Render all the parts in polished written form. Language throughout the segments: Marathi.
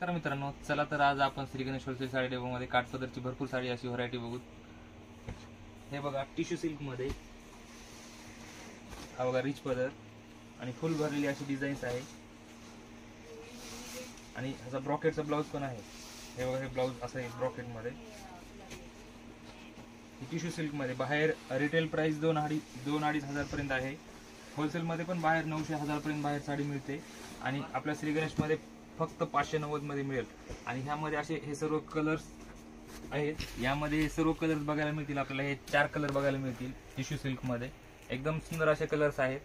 नमस्कार मित्रांनो, चला तर आज आपण श्री गणेश होलसेल साडी डेपो मध्ये काठपदरची भरपूर साडी अशी व्हरायटी बघू। हे बघा टिश्यू सिल्क मध्ये हा बघा रिच पदर आणि फुल भरलेली अशी डिझाईन्स आहे आणि ह्याचा ब्रॉकेटचा ब्लाउज पण आहे। हे बघा हे ब्लाउज असं आहे ब्रॉकेट मध्ये। टिश्यू सिल्क मध्ये बाहेर रिटेल प्राइस 2-2.5 हजार पर्यंत आहे। होलसेल मध्ये पण बाहेर 900-1000 पर्यंत बाहेर साडी मिळते आणि आपल्या श्री गणेश मध्ये फक्त 590 मध्ये मिळेल। आणि ह्यामध्ये असे हे सर्व कलर्स आहेत। यामध्ये सर्व कलर्स बघायला मिळतील आपल्याला। हे 4 कलर बघायला मिळतील टिश्यू सिल्क मध्ये, एकदम सुंदर असे कलर्स आहेत।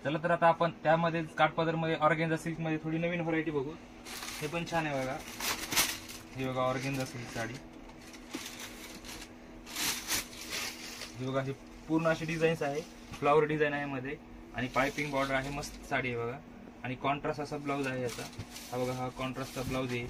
चला तर आता आपण त्यामध्ये काठपदर मध्ये ऑर्गेन्झा सिल्क मध्ये थोडी नवीन व्हरायटी बघू। हे पण छान आहे बघा। हे बघा ऑर्गेन्झा सिल्क साडी, हे बघा ही पूर्ण अशी डिझाईन्स आहे। फ्लावर डिझाइन आहे मध्ये आणि पाइपिंग बॉर्डर आहे। मस्त साडी आहे बघा आणि कॉन्ट्रास्ट असा ब्लाउज आहे याचा। हा बघा हा कॉन्ट्रास्टचा ब्लाउज आहे,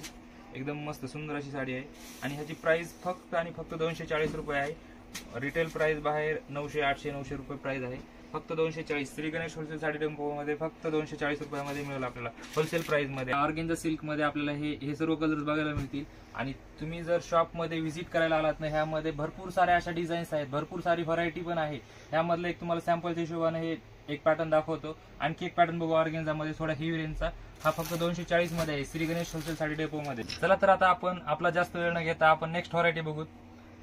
एकदम मस्त सुंदर अशी साडी आहे। आणि ह्याची प्राइस फक्त आणि फक्त 240 रुपये आहे। रिटेल प्राइस बाहेर 900, 800, 900 रुपये प्राइस आहे। फक्त 240 श्री गणेश होलसेल साडी डेपो मध्ये फक्त 240 रुपयामध्ये मिळेल आपल्याला होलसेल प्राइस मध्ये। ऑर्गेन्झा सिल्क मध्ये आपल्याला हे सर्व कलर्स बघायला मिळतील। आणि तुम्ही जर शॉप मध्ये व्हिजिट करायला आलात ना, ह्यामध्ये भरपूर साऱ्या अशा डिझाईन्स आहेत, भरपूर सारी व्हरायटी पण आहे। ह्यामधलं एक तुम्हाला सॅम्पलच्या हिशोबाने हे एक पॅटर्न दाखवतो। आणखी एक पॅटर्न बघू ऑर्गेन्झा मध्ये थोडा हेवी रेंजचा। हा फक्त 240 मध्ये आहे श्री गणेश होलसेल साडी डेपो मध्ये। चला तर आता आपण आपला जास्त वेळ न घेता आपण नेक्स्ट व्हरायटी बघू।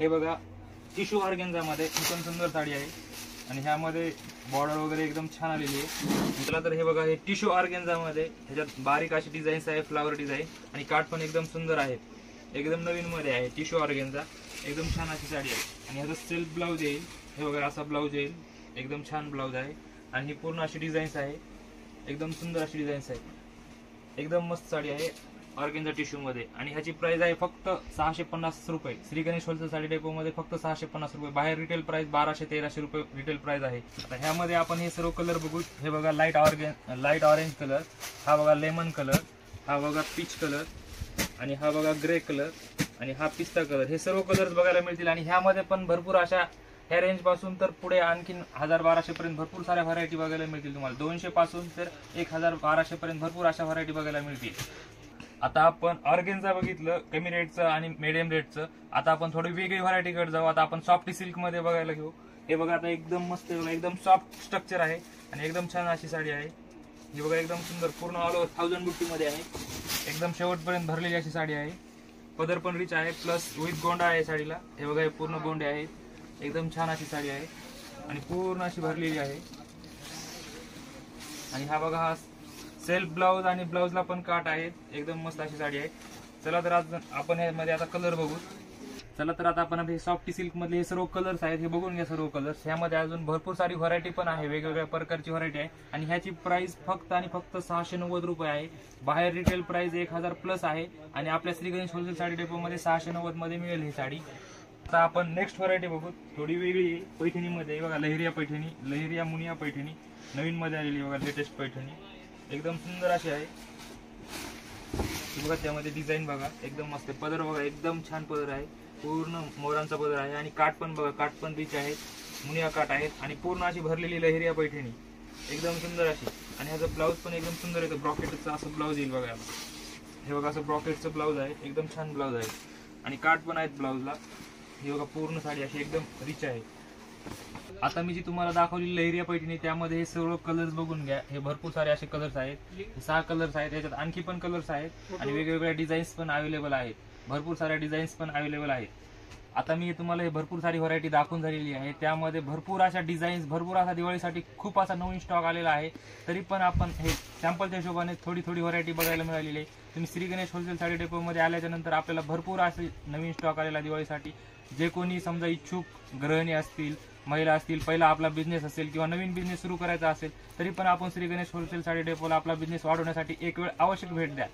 हे बघा टिश्यू ऑर्गेन्झा मध्ये एकदम सुंदर साडी आहे आणि ह्यामध्ये बॉर्डर वगैरे एकदम छान आलेली आहे। चला तर हे बघा हे टिश्यू ऑर्गेन्झा मध्ये ह्याच्यात बारीक अशी डिझाईन्स आहे, फ्लावर डिझाईन आणि काठ पण एकदम सुंदर आहे, एकदम नवीन मध्ये आहे। टिश्यू ऑर्गेन्झा एकदम छान अशी साडी आहे आणि ह्याचा सेल्फ ब्लाउज येईल। हे बघा असा ब्लाउज येईल, एकदम छान ब्लाउज आहे आणि ही पूर्ण अशी डिझाईन्स आहे, एकदम सुंदर अशी डिझाईन्स आहे। एकदम मस्त साडी आहे ऑर्गेन्झा टिश्यू मध्ये आणि ह्याची प्राइस आहे फक्त 650 रुपये। श्री गणेश होलसेल साडी डेपो मध्ये फक्त 650 रुपये। बाहेर रिटेल प्राइस 1200-1300 रुपये रिटेल प्राइस आहे। आता ह्यामध्ये आपण हे सर्व कलर बघू। हे बघा लाईट ऑरेंज कलर, हा बघा लेमन कलर, हा बघा पीच कलर आणि हा बघा ग्रे कलर आणि हा पिस्ता कलर। हे सर्व कलर्स बघायला मिळतील आणि ह्यामध्ये पण भरपूर अशा ह्या रेंज पासून तर पुढे आणखीन 1000-1200 पर्यंत भरपूर साऱ्या व्हरायटी बघायला मिळतील तुम्हाला। 200 पासून तर 1000-1200 पर्यंत भरपूर अशा व्हरायटी बघायला मिळतील। आता आपण ऑर्गेन्झा बघितलं कमी रेटचं आणि मीडियम रेटचं। आता आपण थोडी वेगळी व्हरायटी कडे जाऊ। आता आपण सॉफ्ट सिल्क मध्ये बघायला घेऊ। हे बघा आता एकदम मस्त एकदम सॉफ्ट स्ट्रक्चर आहे आणि एकदम छान अशी साडी आहे। ही बघा एकदम सुंदर पूर्ण ऑल ओव्हर 1000 बुट्टी मध्ये आहे, एकदम शेवटपर्यंत भरलेली अशी साडी आहे। पदर पण रिच आहे प्लस विथ गोंडा आहे साडीला। हे बघा हे पूर्ण गोंडे आहेत, एकदम छान अशी साडी आहे आणि पूर्ण अशी भरलेली आहे। आणि हा बघा हा सेल्फ ब्लाउज आणि ब्लाउजला पण काट आहेत, एकदम मस्त अशी साडी आहे। चला तर आज आपण ह्यामध्ये आता कलर बघू। चला तर आता आपण हे सॉफ्ट सिल्क मधले हे सर्व कलर्स आहेत, हे बघून घ्या सर्व कलर्स। ह्यामध्ये अजून भरपूर सारी व्हरायटी पण आहे, वेगवेगळ्या प्रकारची व्हरायटी आहे आणि ह्याची प्राइस फक्त आणि फक्त 690 रुपये आहे। बाहेर रिटेल प्राइस 1000 प्लस आहे आणि आपल्या श्री गणेश होलसेल साडी डेपो मध्ये 690 मध्ये मिळेल ही साडी। आता आपण नेक्स्ट व्हरायटी बघू, थोडी वेगळी आहे पैठणी मध्ये। बघा लहेरिया पैठणी, लहेरिया मुनिया पैठणी नवीन मध्ये आलेली बघा, लेटेस्ट पैठणी एकदम सुंदर अशी आहे। बघा त्यामध्ये डिझाईन बघा एकदम मस्त। पदर बघा एकदम छान पदर आहे, पूर्ण मोरांचा पदर आहे आणि काठ पण बघा, काठ पण रिच आहेत, मुनिया काठ आहेत आणि पूर्ण अशी भरलेली लहेरिया पैठणी एकदम सुंदर अशी। आणि ह्याचा ब्लाउज पण एकदम सुंदर येतो, ब्रॉकेटचा असं ब्लाउज येईल बघा। हे बघा असं ब्रॉकेटचं ब्लाउज आहे, एकदम छान ब्लाउज आहे आणि काठ पण आहेत ब्लाउजला। ही बघा पूर्ण साडी अशी एकदम रिच आहे। आता मी जी तुम्हाला दाखवली लहेरिया पैठणी त्यामध्ये हे सर्व कलर्स बघून घ्या। हे भरपूर सारे असे कलर्स आहेत, 6 कलर्स आहेत। याच्यात आणखी पण कलर्स आहेत आणि वेगवेगळ्या डिझाईन्स पण अवेलेबल आहेत, भरपूर साऱ्या डिझाईन्स पण अवेलेबल आहेत। आता मी तुम्हाला हे भरपूर सारी व्हरायटी दाखवून झालेली आहे, त्यामध्ये भरपूर अशा डिझाईन्स, भरपूर असा दिवाळीसाठी खूप असा नवीन स्टॉक आलेला आहे। तरी पण आपण हे सॅम्पलच्या हिशोबाने थोडी व्हरायटी बघायला मिळालेली आहे। तुम्ही श्री गणेश होलसेल साडी डेपो मध्ये आल्याच्या नंतर आपल्याला भरपूर असे नवीन स्टॉक आलेला दिवाळीसाठी। जे कोणी समजा इच्छुक गृहिणी असतील, महिला असतील, पहिला आपला बिझनेस असेल किंवा नवीन बिझनेस सुरू करायचा असेल, तरी पण आपण श्री गणेश होलसेल साडी डेपोला आपला बिझनेस वाढवण्यासाठी एक वेळ अवश्य भेट द्या।